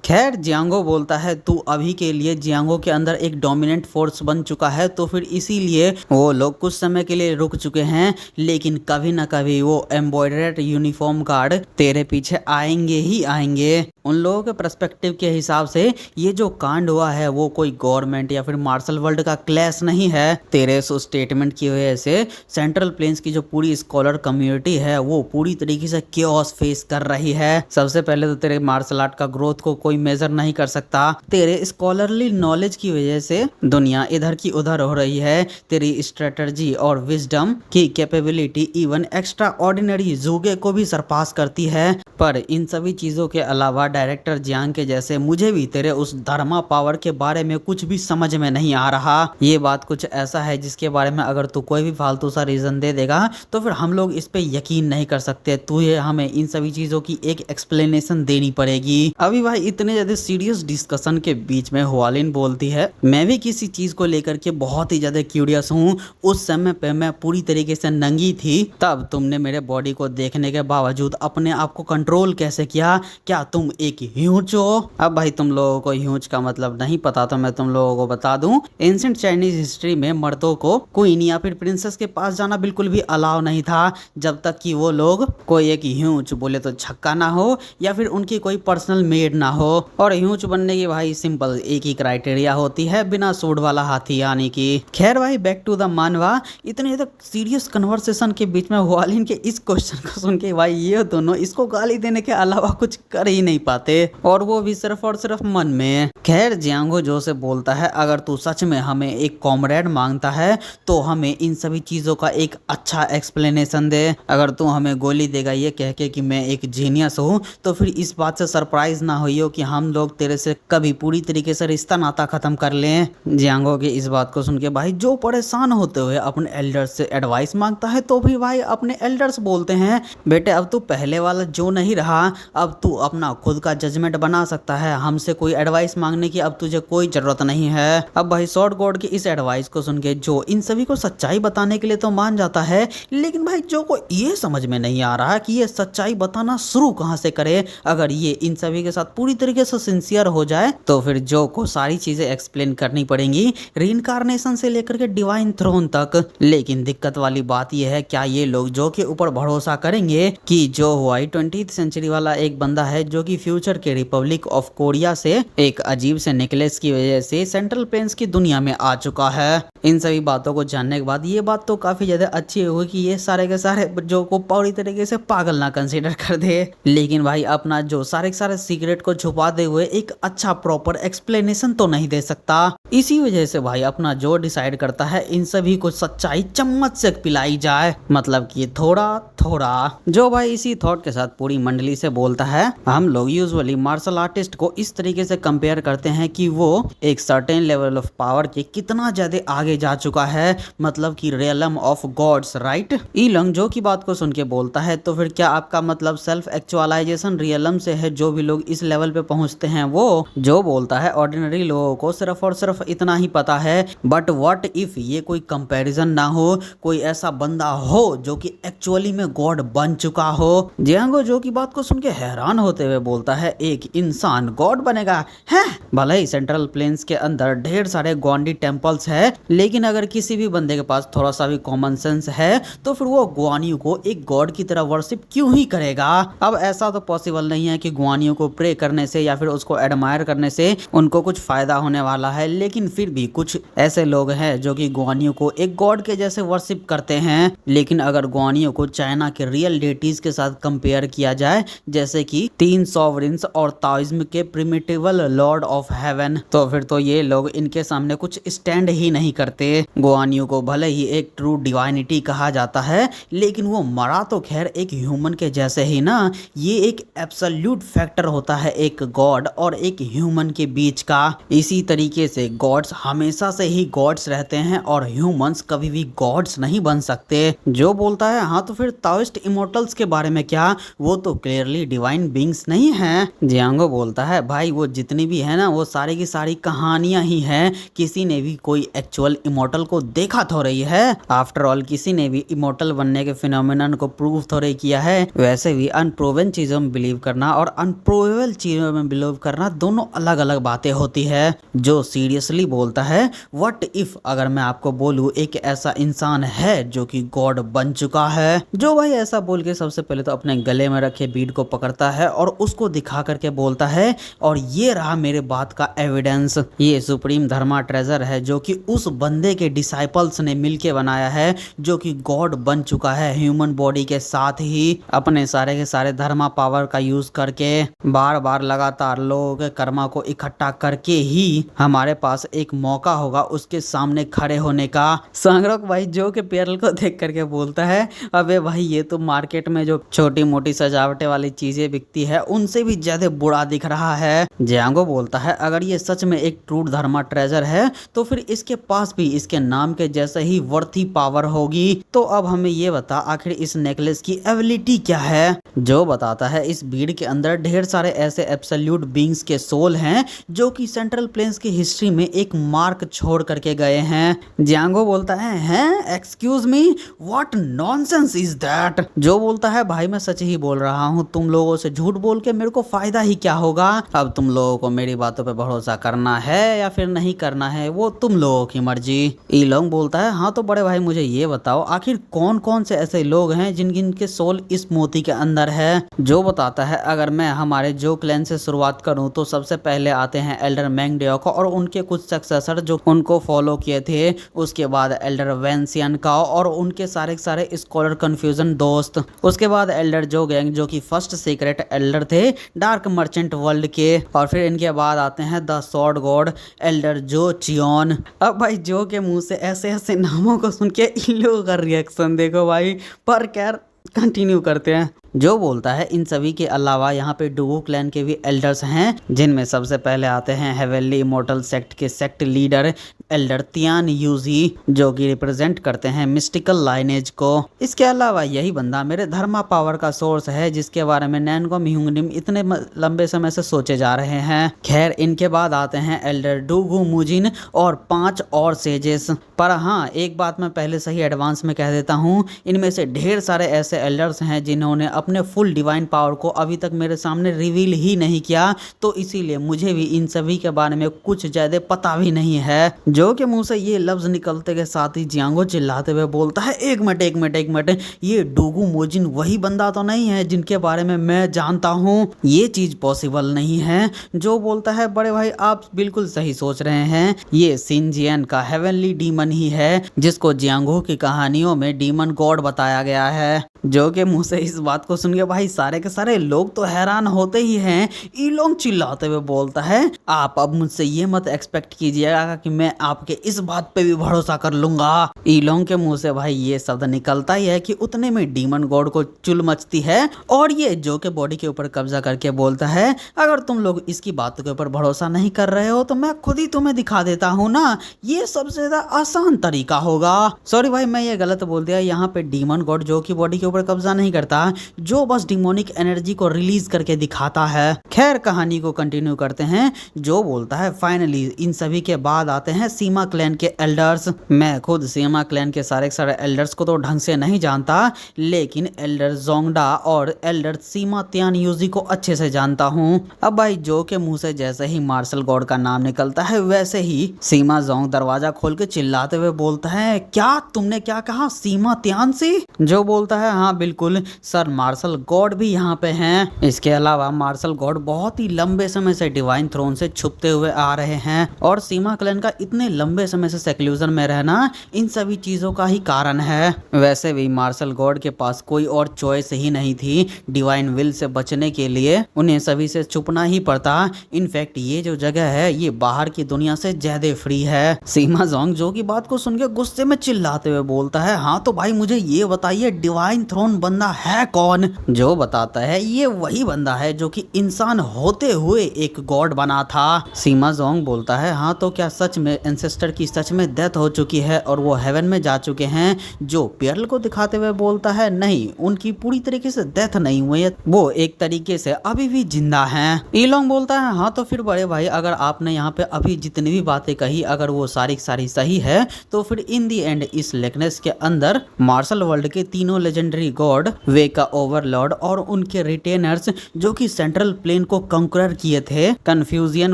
खैर जियांगो बोलता है तू अभी के लिए जियांगो के अंदर एक डोमिनेंट फोर्स बन चुका है, तो फिर इसीलिए वो लोग कुछ समय के लिए रुक चुके हैं, लेकिन कभी ना कभी वो एम्ब्रॉयडर्ड यूनिफॉर्म गार्ड तेरे पीछे आएंगे ही आएंगे। उन लोगों के पर्सपेक्टिव के हिसाब से ये जो कांड हुआ है वो कोई गवर्नमेंट या फिर मार्शल वर्ल्ड का क्लैश नहीं है। तेरे उस स्टेटमेंट की वजह से सेंट्रल प्लेन्स की जो पूरी स्कॉलर कम्युनिटी है वो पूरी तरीके से केओस फेस कर रही है। सबसे पहले तो तेरे मार्शल आर्ट का ग्रोथ को कोई मेजर नहीं कर सकता। तेरे स्कॉलरली नॉलेज की वजह से दुनिया इधर की उधर हो रही है। तेरी स्ट्रेटजी और विजडम की कैपेबिलिटी इवन एक्स्ट्रा ऑर्डिनरी जूगे को भी सरपास करती है। पर इन सभी चीजों के अलावा डायरेक्टर जियांग के जैसे मुझे भी तेरे उस धर्मा पावर के बारे में कुछ भी समझ में नहीं आ रहा। ये बात कुछ ऐसा है जिसके बारे में अगर तू कोई भी फालतू सा रीजन दे देगा तो फिर हम लोग इस पे यकीन नहीं कर सकते। तुझे हमें इन सभी चीजों की एक एक्सप्लेनेशन देनी पड़ेगी। अभी भाई इतने ज्यादा सीरियस डिस्कशन के बीच में हुआलिन बोलती है मैं भी किसी चीज को लेकर के बहुत ही ज्यादा क्यूरियस हूँ। उस समय पे मैं पूरी तरीके से नंगी थी, तब तुमने मेरे बॉडी को देखने के बावजूद अपने आप को कंट्रोल कैसे किया? क्या तुम एक ह्यूज हो? अब भाई तुम लोगों को ह्यूज का मतलब नहीं पता तो मैं तुम लोगों को बता दूं, एंशिएंट चाइनीज हिस्ट्री में मर्दों को क्वीन या फिर प्रिंसेस के पास जाना बिल्कुल भी अलाउ नहीं था जब तक कि वो लोग कोई एक ह्यूज बोले तो छक्का ना हो या फिर उनकी कोई पर्सनल मेड ना हो। और ह्यूज बनने की भाई सिंपल एक ही क्राइटेरिया होती है, बिना सूंड वाला हाथी यानी कि। खैर भाई बैक टू द मानवा, इतने तक सीरियस कन्वर्सेशन के बीच में हुआलिन के इस क्वेश्चन को सुन के भाई ये दोनों इसको गाली देने के अलावा कुछ कर ही नहीं पाते, और वो भी सिर्फ और सिर्फ मन में। खैर जियांगो जो से बोलता है अगर तू सच में हमें एक कॉमरेड मांगता है तो हमें इन सभी चीजों का एक अच्छा एक्सप्लेनेशन दे। अगर तू हमें गोली देगा ये कह के कि मैं एक जीनियस हूँ तो फिर इस बात से सरप्राइज ना होइयो कि हम लोग तेरे से कभी पूरी तरीके से रिश्ता नाता खत्म कर लें। जियांगो की इस बात को सुन के भाई जो परेशान होते हुए अपने एल्डर्स से एडवाइस मांगता है तो भी भाई अपने एल्डर्स बोलते हैं बेटे अब तू पहले वाला जो नहीं रहा, अब तू अपना खुद का जजमेंट बना सकता है, हमसे कोई एडवाइस मांगने की अब तुझे कोई जरूरत नहीं है। अब भाई शॉर्ट गॉड की इस एडवाइस को सुन के जो इन सभी को सच्चाई बताने के लिए तो मान जाता है, लेकिन भाई जो को ये समझ में नहीं आ रहा कि ये सच्चाई बताना शुरू कहां से करे। अगर ये इन सभी के साथ पूरी तरीके से सिंसियर हो जाए तो फिर जो को सारी चीजें एक्सप्लेन करनी पड़ेंगी, रीइंकार्नेशन से लेकर के डिवाइन थ्रोन तक। लेकिन दिक्कत वाली बात यह है क्या ये लोग जो के ऊपर भरोसा करेंगे कि जो हुआई 20th सेंचुरी वाला एक बंदा है जो कि फ्यूचर के रिपब्लिक ऑफ कोरिया से एक अजीब से नेकलेस की वजह से सेंट्रल प्लेन्स की दुनिया में आ चुका है। इन सभी बातों को जानने के बाद ये बात तो काफी ज्यादा अच्छी होगी कि ये सारे के सारे जो को पूरी तरीके से पागल ना कंसीडर कर दे, लेकिन भाई अपना जो सारे के सारे सीक्रेट को छुपाते हुए एक अच्छा प्रॉपर एक्सप्लेनेशन तो नहीं दे सकता। इसी वजह से भाई अपना जो डिसाइड करता है इन सभी को सच्चाई चम्मच से पिलाई जाए, मतलब कि थोड़ा थोड़ा। जो भाई इसी थॉट के साथ पूरी मंडली से बोलता है हम लोग यूजुअली मार्शल आर्टिस्ट को इस तरीके से कंपेयर करते हैं कि वो एक सर्टेन लेवल ऑफ पावर के कितना ज्यादा आगे जा चुका है, मतलब कि रियलम ऑफ गॉड्स, राइट। ईलंग जो की बात को सुन के बोलता है तो फिर क्या आपका मतलब सेल्फ एक्चुअलाइजेशन रियलम से है जो भी लोग इस लेवल पे पहुंचते हैं वो? जो बोलता है ऑर्डिनरी लोगों को सिर्फ और सिर्फ इतना ही पता है, बट व्हाट इफ ये कोई कंपैरिजन ना हो, कोई ऐसा बंदा हो जो कि एक्चुअली में गॉड बन चुका हो। जियांगो जो की बात को सुन के हैरान होते हुए बोलता है एक इंसान गॉड बनेगा? है भले ही सेंट्रल प्लेन्स के अंदर ढेर सारे गॉन्डी टेम्पल्स है, लेकिन अगर किसी भी बंदे के पास थोड़ा सा भी कॉमन सेंस है तो फिर वो गुआनियो को एक गॉड की तरह वर्शिप क्यों ही करेगा? अब ऐसा तो पॉसिबल नहीं है कि गुआनियो को प्रे करने से या फिर उसको एडमायर करने से उनको कुछ फायदा होने वाला है, लेकिन फिर भी कुछ ऐसे लोग हैं जो कि गुआनियो को एक गॉड के जैसे वर्शिप करते हैं। लेकिन अगर गुआनियो को चाइना के रियल डेटीज के साथ कंपेयर किया जाए जैसे कि 3 सॉवरेन्स और ताओइज्म के प्रिमिटिवल लॉर्ड ऑफ हेवन, तो फिर तो ये लोग इनके सामने कुछ स्टैंड ही नहीं करते। करते। गुआन यू को भले ही एक ट्रू डिवाइनिटी कहा जाता है, लेकिन वो मरा तो खैर एक ह्यूमन के जैसे ही ना। ये एक एब्सोल्यूट फैक्टर होता है एक गॉड और एक ह्यूमन के बीच का। इसी तरीके से गॉड्स हमेशा से ही गॉड्स रहते हैं और ह्यूमंस कभी भी गॉड्स नहीं बन सकते। जो बोलता है हाँ तो फिर ताओइस्ट इमोर्टल्स के बारे में क्या, वो तो क्लियरली डिवाइन बींग्स नहीं है। जियांगो बोलता है भाई वो जितनी भी है ना वो सारी की सारी कहानियां ही हैं, किसी ने भी कोई एक्चुअल इमोर्टल को देखा तो रही है। आफ्टर ऑल किसी ने भी इमोर्टल बनने के फिनोमिनन को प्रूव तो नहीं किया है। वैसे भी अनप्रूवन चीजों में बिलीव करना और अनप्रूवेबल चीजों में बिलीव करना दोनों अलग अलग बातें होती है। जो सीरियसली बोलता है व्हाट इफ अगर मैं आपको बोलूं एक ऐसा इंसान है जो कि गॉड बन चुका है। जो भाई ऐसा बोल के सबसे पहले तो अपने गले में रखे बीड को पकड़ता है और उसको दिखा करके बोलता है और ये रहा मेरे बात का एविडेंस। ये सुप्रीम धर्मा ट्रेजर है जो कि उस बंदे के डिसाइपल्स ने मिलके बनाया है जो कि गॉड बन चुका है ह्यूमन बॉडी के साथ ही। अपने सारे के सारे धर्मा पावर का यूज करके बार बार लगातार लोगों के कर्मा को इकट्ठा करके ही हमारे पास एक मौका होगा उसके सामने खड़े होने का। संग्रक भाई जो के पेरल को देख करके बोलता है अबे भाई ये तो मार्केट में जो छोटी मोटी सजावटे वाली चीजें बिकती है उनसे भी ज्यादा बुरा दिख रहा है। जियांगो बोलता है अगर ये सच में एक ट्रू धर्मा ट्रेजर है तो फिर इसके पास भी इसके नाम के जैसे ही वर्थी पावर होगी। तो अब हमें ये बता आखिर इस नेकलेस की एबिलिटी क्या है। जो बताता है इस भीड़ के अंदर ढेर सारे ऐसे एब्सोल्यूट बीइंग्स के सोल हैं जो कि सेंट्रल प्लेन्स की हिस्ट्री में एक मार्क छोड़ करके गए हैं। जियांगो बोलता है हैं excuse me what nonsense is that. जो बोलता है भाई मैं सच ही बोल रहा हूँ, तुम लोगों से झूठ बोल के मेरे को फायदा ही क्या होगा। अब तुम लोगों को मेरी बातों पे भरोसा करना है या फिर नहीं करना है वो तुम लोगों की मर्जी। ईलोंग बोलता है हाँ तो बड़े भाई मुझे ये बताओ आखिर कौन कौन से ऐसे लोग हैं जिन जिनके सोल इस मोती के अंदर है। जो बताता है अगर मैं हमारे जो क्लैन से शुरुआत करूं तो सबसे पहले आते हैं एल्डर मैंगडियोको और उनके कुछ सक्सेसर जो उनको फॉलो किए थे। उसके बाद एल्डर वेंसियन का और उनके सारे स्कॉलर कंफ्यूजन दोस्त। उसके बाद एल्डर जो गैंग जो कि फर्स्ट सीक्रेट एल्डर थे डार्क मर्चेंट वर्ल्ड के। और फिर इनके बाद आते हैं द सॉर्ड गॉड एल्डर जो चियोन। अब भाई जो के मुंह से ऐसे ऐसे नामों को सुन के इन लोगों का रिएक्शन देखो भाई। पर खैर कंटिन्यू करते हैं। जो बोलता है इन सभी के अलावा यहाँ पे डुगू क्लैन के भी एल्डर्स हैं जिनमें सबसे पहले आते हैं हेवेनली इमोर्टल सेक्ट के sect leader elder Tian Yuji जो कि रिप्रेजेंट करते हैं मिस्टिकल लाइनेज को। इसके अलावा यही बंदा मेरे धर्मा पावर का सोर्स है जिसके बारे में नैनको मिहुंगनिम इतने लंबे समय से सोचे जा रहे हैं। खैर इनके बाद आते हैं एल्डर डुगू मुजिन और 5 और सेजेस। पर हाँ एक बात मैं पहले से ही एडवांस में कह देता हूँ, इनमें से ढेर सारे ऐसे एल्डर्स हैं जिन्होंने अपने फुल डिवाइन पावर को अभी तक मेरे सामने रिवील ही नहीं किया, तो इसीलिए मुझे भी इन सभी के बारे में कुछ ज्यादा पता भी नहीं है। जो के मुंह से ये लफ्ज निकलते के साथ ही जियांगो चिल्लाते हुए बोलता है एक मिनट ये डुगू मोजिन वही बंदा तो नहीं है जिनके बारे में मैं जानता हूँ, ये चीज पॉसिबल नहीं है। जो बोलता है बड़े भाई आप बिल्कुल सही सोच रहे हैं, ये सिनजियन का हेवनली डीमन ही है जिसको जियांगो की कहानियों में डीमन गॉड बताया गया है। जो के मुंह से इस बात को सुन के भाई सारे के सारे लोग तो हैरान होते ही हैं। ईलोंग चिल्लाते हुए बोलता है आप अब मुझसे ये मत एक्सपेक्ट कीजिएगा कि मैं आपके इस बात पे भी भरोसा कर लूंगा। ईलोंग के मुंह से भाई ये शब्द निकलता ही है कि उतने में डीमन गॉड को चुल मचती है और ये जो के बॉडी के ऊपर कब्जा करके बोलता है अगर तुम लोग इसकी बातों के ऊपर भरोसा नहीं कर रहे हो तो मैं खुद ही तुम्हें दिखा देता हूँ ना, ये सबसे ज्यादा आसान तरीका होगा। सॉरी भाई मैं ये गलत बोल दिया, यहाँ पे डीमन गॉड जो की बॉडी के ऊपर कब्जा नहीं करता, जो बस डिमोनिक एनर्जी को रिलीज करके दिखाता है। खैर कहानी को कंटिन्यू करते हैं। जो बोलता है फाइनली इन सभी के बाद आते हैं सीमा क्लैन के एल्डर्स। मैं खुद सीमा क्लैन के सारे एल्डर्स को तो ढंग से नहीं जानता, लेकिन एल्डर जोंगडा और एल्डर सीमा त्यान यूजी को अच्छे से जानता हूँ। अब भाई जो के मुंह से जैसे ही मार्शल गॉड का नाम निकलता है वैसे ही सीमा जोंग दरवाजा खोल के चिल्लाते हुए बोलता है क्या तुमने क्या कहा सीमा त्यान से। जो बोलता है हाँ बिल्कुल सर मार्शल गॉड भी यहाँ पे हैं। इसके अलावा मार्शल गॉड बहुत ही लंबे समय से डिवाइन थ्रोन से छुपते हुए आ रहे हैं और सीमा क्लैन का इतने लंबे समय से सेक्लूजन में रहना इन सभी चीजों का ही कारण है। वैसे भी मार्शल गॉड के पास कोई और चॉइस ही नहीं थी, डिवाइन विल से बचने के लिए उन्हें सभी से छुपना ही पड़ता। इनफैक्ट ये जो जगह है ये बाहर की दुनिया से ज्यादा फ्री है। सीमा जोंग जो की बात को सुन के गुस्से में चिल्लाते हुए बोलता है, हाँ तो भाई मुझे ये बताइए डिवाइन थ्रोन बंदा है कौन? जो बताता है ये वही बंदा है जो कि इंसान होते हुए एक गॉड बना था। सीमा जोंग बोलता है, हाँ तो क्या सच में एंसेस्टर की सच में डेथ हो चुकी है और वो हेवन में जा चुके हैं? जो पियरल को दिखाते हुए बोलता है, नहीं उनकी पूरी तरीके से डेथ नहीं हुई है, वो एक तरीके से अभी भी जिंदा हैं। ईलोंग बोलता है, हाँ तो फिर बड़े भाई अगर आपने यहाँ पे अभी जितनी भी बातें कही अगर वो सारी सारी सही है तो फिर इन दी एंड इस लेकनेस के अंदर मार्शल वर्ल्ड के तीनों लेजेंडरी गॉड, वे का ओवरलॉर्ड और उनके रिटेनर्स जो कि सेंट्रल प्लेन को कंकरर किए थे, कंफ्यूजियन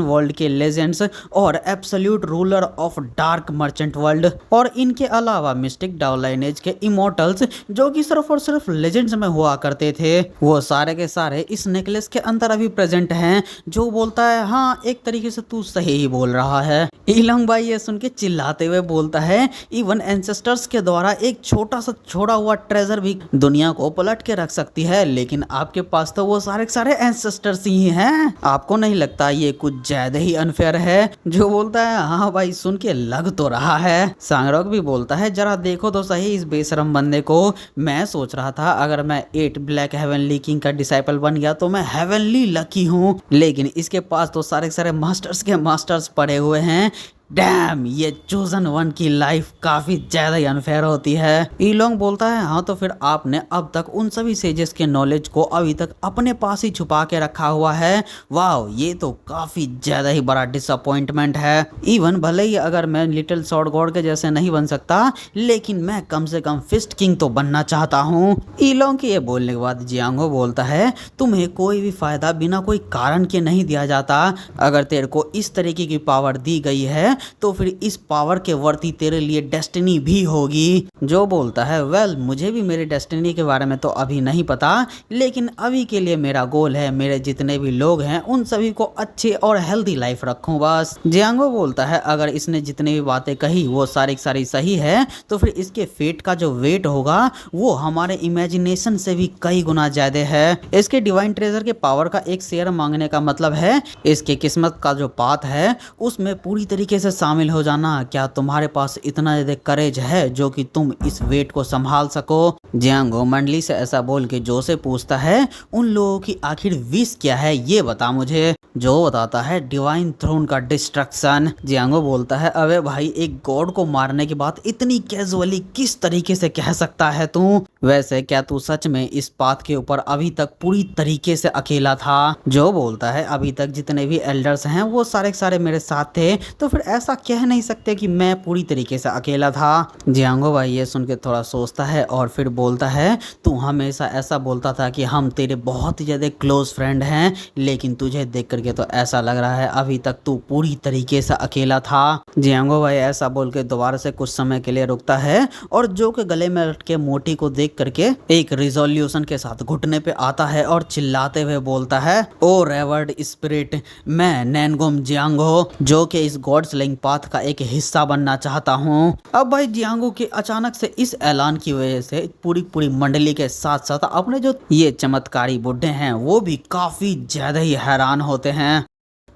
वर्ल्ड के लेजेंड्स और absolute ruler of dark merchant world और इनके अलावा मिस्टिक डाउलाइनेज के इमोर्टल्स जो कि सिर्फ और सिर्फ लेजेंड्स में हुआ करते थे, वो सारे के सारे इस नेकलेस के अंदर अभी प्रेजेंट हैं। जो बोलता है, हाँ एक तरीके से तू सही ही बोल रहा है। ईलोंग भाई ये सुन के चिल्लाते हुए बोलता है, इवन एंसेस्टर्स के द्वारा एक छोटा सा छोड़ा हुआ ट्रेजर भी दुनिया को पलट के रख सकती है, लेकिन आपके पास तो वो सारे सारे एंसेस्टर्स ही हैं। आपको नहीं लगता ये कुछ ज्यादा ही अनफेयर है? जो बोलता है, हाँ भाई सुन के लग तो रहा है। सांगरोक भी बोलता है, जरा देखो तो सही इस बेशरम बंदे को। मैं सोच रहा था अगर मैं 8 ब्लैक हेवनली किंग का डिसाइपल बन गया तो मैं हेवनली लकी हूँ, लेकिन इसके पास तो सारे सारे मास्टर्स के मास्टर्स पड़े हुए हैं। डैम, ये चोजन वन की लाइफ काफी ज्यादा ही अनफेयर होती है। ईलोंग बोलता है, हाँ तो फिर आपने अब तक उन सभी सेजेस के नॉलेज को अभी तक अपने पास ही छुपा के रखा हुआ है। वाह, ये तो काफी ज्यादा ही बड़ा डिसअपॉइंटमेंट है। इवन भले ही अगर मैं लिटिल शॉर्ट गॉड के जैसे नहीं बन सकता, लेकिन मैं कम से कम फिस्ट किंग तो बनना चाहता हूँ। ईलोंग के ये बोलने के बाद जियांगो बोलता है, तुम्हें कोई भी फायदा बिना कोई कारण के नहीं दिया जाता। अगर तेरे को इस तरीके की पावर दी गई है तो फिर इस पावर के वर्ती तेरे लिए डेस्टिनी भी होगी। जो बोलता है, वेल मुझे भी मेरी डेस्टिनी के बारे में तो अभी नहीं पता, लेकिन अभी के लिए मेरा गोल है मेरे जितने भी लोग हैं उन सभी को अच्छे और हेल्दी लाइफ रखूं बस। जियांगो बोलता है, अगर इसने जितनी भी बातें कही वो सारी सारी सही है तो फिर इसके फेट का जो वेट होगा वो हमारे इमेजिनेशन से भी कई गुना ज्यादा है। इसके डिवाइन ट्रेजर के पावर का एक शेयर मांगने का मतलब है इसके किस्मत का जो पाथ है उसमें पूरी तरीके से शामिल हो जाना। क्या तुम्हारे पास इतना ज्यादा करेज है जो कि तुम इस वेट को संभाल सको? जियांगो मंडली से ऐसा बोल के जो से पूछता है, उन लोगों की आखिर विश क्या है ये बता मुझे। जो बताता है, डिवाइन थ्रोन का डिस्ट्रक्शन। जियांगो बोलता है, अबे भाई एक गॉड को मारने के बाद इतनी कैजुअली किस तरीके से कह सकता है तू? वैसे क्या तू सच में इस पाथ के ऊपर अभी तक पूरी तरीके से अकेला था? जो बोलता है, अभी तक जितने भी एल्डर्स हैं वो सारे सारे मेरे साथ थे, तो फिर ऐसा कह नहीं सकते कि मैं पूरी तरीके से अकेला था। जियांगो भाई ये सुन के थोड़ा सोचता है और फिर बोलता है, तू हमेशा ऐसा बोलता था कि हम तेरे बहुत ही ज्यादा क्लोज फ्रेंड हैं, लेकिन तुझे देख करके तो ऐसा लग रहा है अभी तक तू पूरी तरीके से अकेला था। जियांगो भाई ऐसा बोल के दोबारा से कुछ समय के लिए रुकता है और जो के गले में लटके मोटी को देख करके एक रिजोल्यूशन के साथ घुटने पे आता है और चिल्लाते हुए बोलता है, ओ रेवर्ड स्पिरिट, मैं नैनगोम जियांगो जो कि इस गॉड स्लेइंग पाथ का एक हिस्सा बनना चाहता हूँ। अब भाई जियांगो के अचानक से इस ऐलान की वजह से पूरी मंडली के साथ साथ अपने जो ये चमत्कारी बुड्ढे हैं वो भी काफी ज्यादा ही हैरान होते हैं।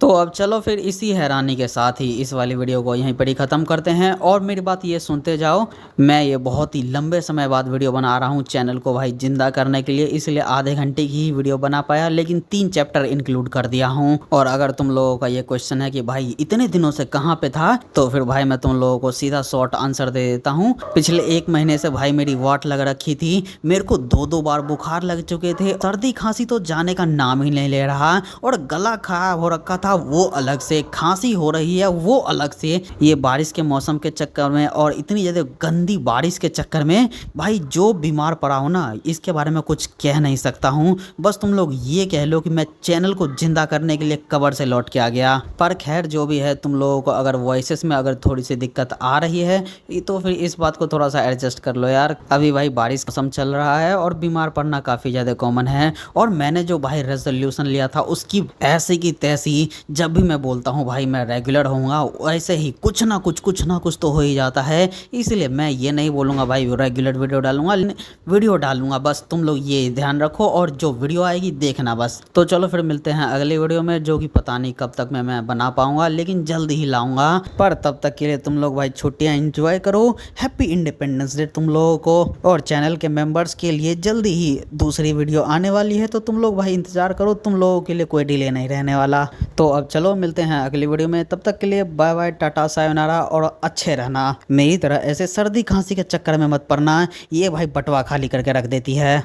तो अब चलो फिर इसी हैरानी के साथ ही इस वाली वीडियो को यहीं पर ही ख़त्म करते हैं। और मेरी बात ये सुनते जाओ, मैं ये बहुत ही लंबे समय बाद वीडियो बना रहा हूँ चैनल को भाई जिंदा करने के लिए, इसलिए आधे घंटे की ही वीडियो बना पाया, लेकिन 3 चैप्टर इंक्लूड कर दिया हूँ। और अगर तुम लोगों का ये क्वेश्चन है कि भाई इतने दिनों से कहाँ पे था, तो फिर भाई मैं तुम लोगों को सीधा शॉर्ट आंसर दे देता हूँ। पिछले 1 महीने से भाई मेरी वाट लग रखी थी, मेरे को 2 बार बुखार लग चुके थे, सर्दी खांसी तो जाने का नाम ही नहीं ले रहा और गला खराब हो रखा था था वो अलग से, खांसी हो रही है वो अलग से। ये बारिश के मौसम के चक्कर में और इतनी ज़्यादा गंदी बारिश के चक्कर में भाई जो बीमार पड़ा हो ना, इसके बारे में कुछ कह नहीं सकता हूँ। बस तुम लोग ये कह लो कि मैं चैनल को जिंदा करने के लिए कब्र से लौट के आ गया। पर खैर जो भी है, तुम लोगों को अगर वॉइसेस में अगर थोड़ी सी दिक्कत आ रही है तो फिर इस बात को थोड़ा सा एडजस्ट कर लो यार। अभी भाई बारिश मौसम चल रहा है और बीमार पड़ना काफ़ी ज़्यादा कॉमन है। और मैंने जो भाई रेजोल्यूशन लिया था उसकी ऐसी की तैसी, जब भी मैं बोलता हूँ भाई मैं रेगुलर होऊंगा, वैसे ही कुछ ना कुछ तो हो ही जाता है। इसलिए मैं ये नहीं बोलूँगा भाई रेगुलर वीडियो डालूंगा। बस तुम लोग ये ध्यान रखो और जो वीडियो आएगी देखना बस। तो चलो फिर मिलते हैं अगली वीडियो में, जो कि पता नहीं कब तक मैं बना पाऊंगा, लेकिन जल्दी ही लाऊंगा। पर तब तक के लिए तुम लोग भाई छुट्टियां एंजॉय करो। हैप्पी इंडिपेंडेंस डे तुम लोगों को। और चैनल के मेंबर्स के लिए जल्दी ही दूसरी वीडियो आने वाली है, तो तुम लोग भाई इंतजार करो, तुम लोगों के लिए कोई डिले नहीं रहने वाला। तो अब चलो मिलते हैं अगली वीडियो में, तब तक के लिए बाय बाय, टाटा सायोनारा और अच्छे रहना। मेरी तरह ऐसे सर्दी खांसी के चक्कर में मत पड़ना, ये भाई बटवा खाली करके रख देती है।